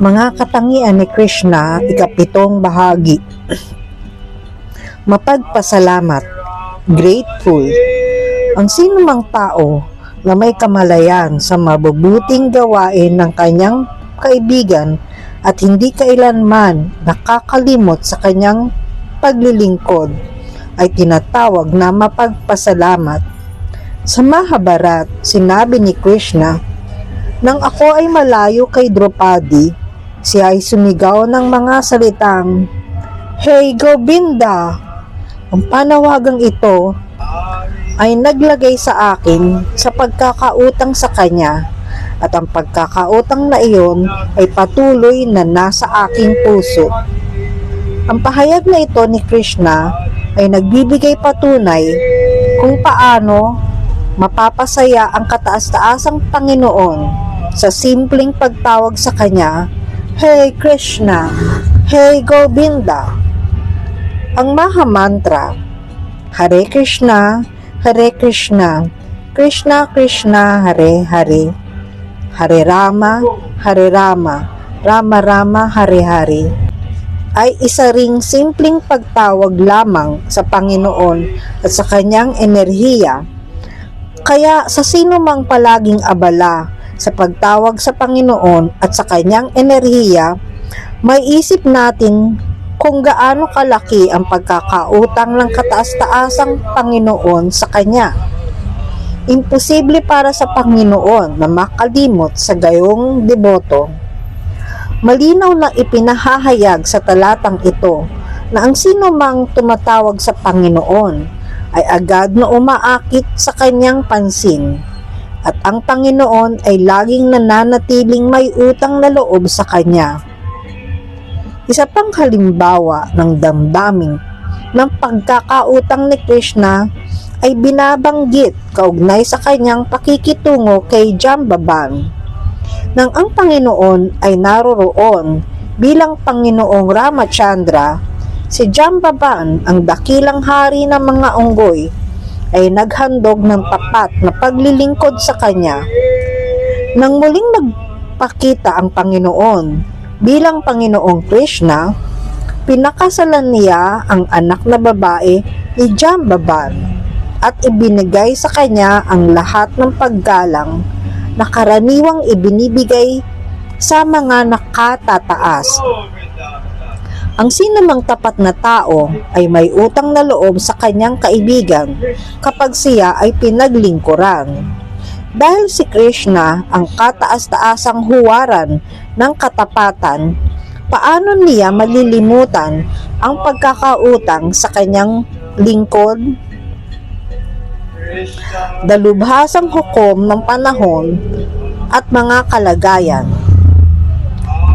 Mga katangian ni Krishna, ikapitong bahagi. Mapagpasalamat, grateful. Ang sinumang tao na may kamalayan sa mabubuting gawain ng kanyang kaibigan at hindi kailanman nakakalimot sa kanyang paglilingkod ay tinatawag na mapagpasalamat. Sa Mahabharat, sinabi ni Krishna, "Nang ako ay malayo kay Draupadi, siya ay sumigaw ng mga salitang, 'Hey Govinda!' Ang panawagang ito ay naglagay sa akin sa pagkakautang sa kanya, at ang pagkakautang na iyon ay patuloy na nasa aking puso." Ang pahayag na ito ni Krishna ay nagbibigay patunay kung paano mapapasaya ang kataas-taasang Panginoon sa simpleng pagtawag sa kanya, "Hey Krishna, Hey Govinda." Ang Maha Mantra, Hare Krishna, Hare Krishna, Krishna Krishna, Hare Hare, Hare Rama, Hare Rama, Rama Rama, Hare Hare, ay isa ring simpleng pagtawag lamang sa Panginoon at sa kanyang enerhiya. Kaya sa sino mang palaging abala sa pagtawag sa Panginoon at sa kanyang enerhiya, may isip natin kung gaano kalaki ang pagkakautang ng kataas-taasang Panginoon sa kanya. Imposible para sa Panginoon na makalimot sa gayong deboto. Malinaw na ipinahahayag sa talatang ito na ang sino mang tumatawag sa Panginoon ay agad na umaakit sa kanyang pansin, at ang Panginoon ay laging nananatiling may utang na loob sa kanya. Isa pang halimbawa ng damdamin ng pagkakautang ni Krishna ay binabanggit kaugnay sa kanyang pakikitungo kay Jambavan. Nang ang Panginoon ay naroroon bilang Panginoong Ramachandra, si Jambavan, ang dakilang hari ng mga unggoy, ay naghandog ng tapat na paglilingkod sa kanya. Nang muling magpakita ang Panginoon bilang Panginoong Krishna, pinakasalan niya ang anak na babae ni Jambavan at ibinigay sa kanya ang lahat ng paggalang na karaniwang ibinibigay sa mga nakatataas. Ang sinumang tapat na tao ay may utang na loob sa kanyang kaibigan kapag siya ay pinaglingkuran. Dahil si Krishna ang kataas-taasang huwaran ng katapatan, paano niya malilimutan ang pagkakautang sa kanyang lingkod? Dalubhasang hukom ng panahon at mga kalagayan.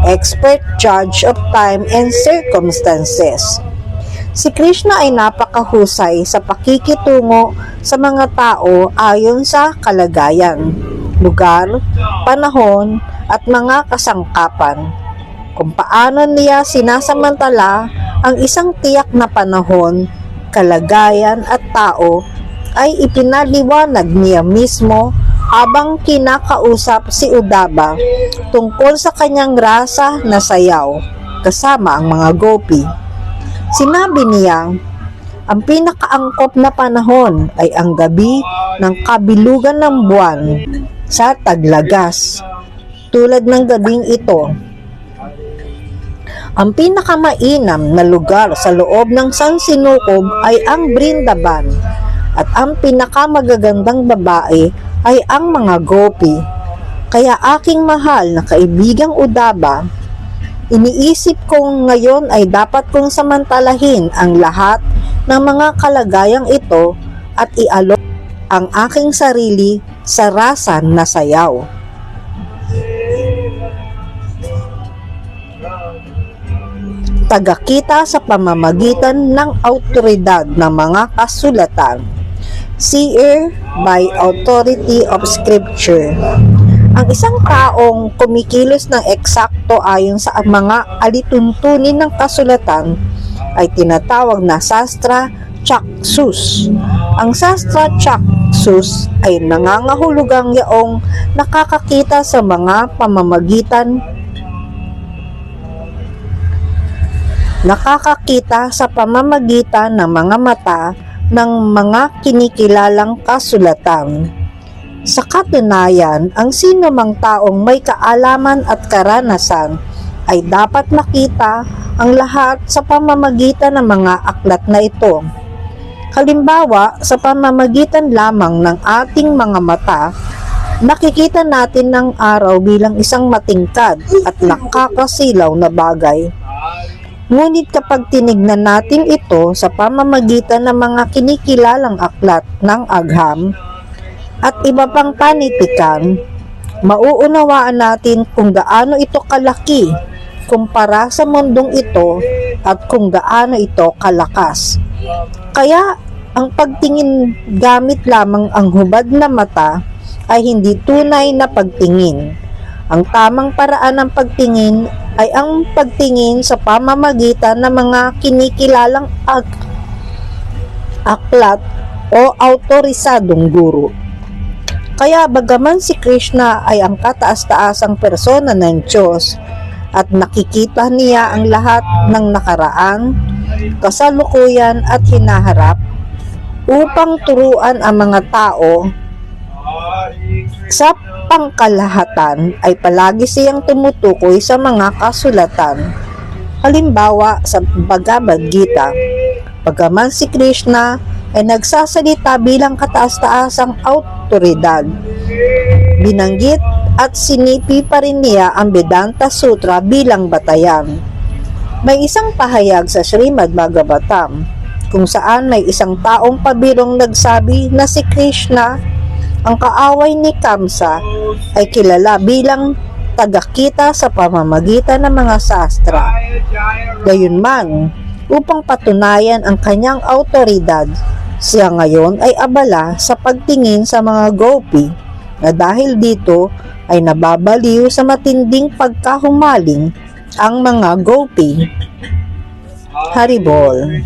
Expert judge of time and circumstances. Si Krishna ay napakahusay sa pakikitungo sa mga tao ayon sa kalagayan, lugar, panahon, at mga kasangkapan. Kung paano niya sinasamantala ang isang tiyak na panahon, kalagayan at tao ay ipinaliwanag niya mismo habang kinakausap si Uddhava tungkol sa kanyang rasa na sayaw kasama ang mga gopi. Sinabi niya, ang pinakaangkop na panahon ay ang gabi ng kabilugan ng buwan sa taglagas. Tulad ng gabing ito, ang pinakamainam na lugar sa loob ng sansinukob ay ang Vrindavan, at ang pinakamagagandang babae ay ang mga gopi. Kaya aking mahal na kaibigang Uddhava, iniisip kong ngayon ay dapat kong samantalahin ang lahat ng mga kalagayang ito at ialok ang aking sarili sa rasa na sayaw. Tagakita sa pamamagitan ng awtoridad ng mga kasulatan. Seer by authority of scripture. Ang isang taong kumikilos ng eksakto ayon sa mga alituntunin ng kasulatan ay tinatawag na Sastra Chaksus. Ang Sastra Chaksus ay nangangahulugang yaong nakakakita sa mga pamamagitan nakakakita sa pamamagitan ng mga mata ng mga kinikilalang kasulatan. Sa katunayan, ang sino mang taong may kaalaman at karanasan ay dapat makita ang lahat sa pamamagitan ng mga aklat na ito. Halimbawa, sa pamamagitan lamang ng ating mga mata, nakikita natin ng araw bilang isang matingkad at nakakasilaw na bagay. Ngunit kapag tinignan natin ito sa pamamagitan ng mga kinikilalang aklat ng agham at iba pang panitikan, mauunawaan natin kung gaano ito kalaki kumpara sa mundong ito at kung gaano ito kalakas. Kaya ang pagtingin gamit lamang ang hubad na mata ay hindi tunay na pagtingin. Ang tamang paraan ng pagtingin ay ang pagtingin sa pamamagitan ng mga kinikilalang aklat o autorisadong guro. Kaya bagaman si Krishna ay ang kataas-taasang persona ng Diyos at nakikita niya ang lahat ng nakaraan, kasalukuyan at hinaharap upang turuan ang mga tao sa pangkalahatan, ay palagi siyang tumutukoy sa mga kasulatan. Halimbawa sa Bhagavad Gita, bagaman si Krishna ay nagsasalita bilang kataas-taasang autoridad, binanggit at sinipi pa rin niya ang Vedanta Sutra bilang batayan. May isang pahayag sa Srimad Bhagavatam kung saan may isang taong pabirong nagsabi na si Krishna, ang kaaway ni Kamsa, ay kilala bilang tagakita sa pamamagitan ng mga sastra. Gayunman, upang patunayan ang kanyang autoridad, siya ngayon ay abala sa pagtingin sa mga gopi na dahil dito ay nababaliw sa matinding pagkahumaling ang mga gopi. Haribol.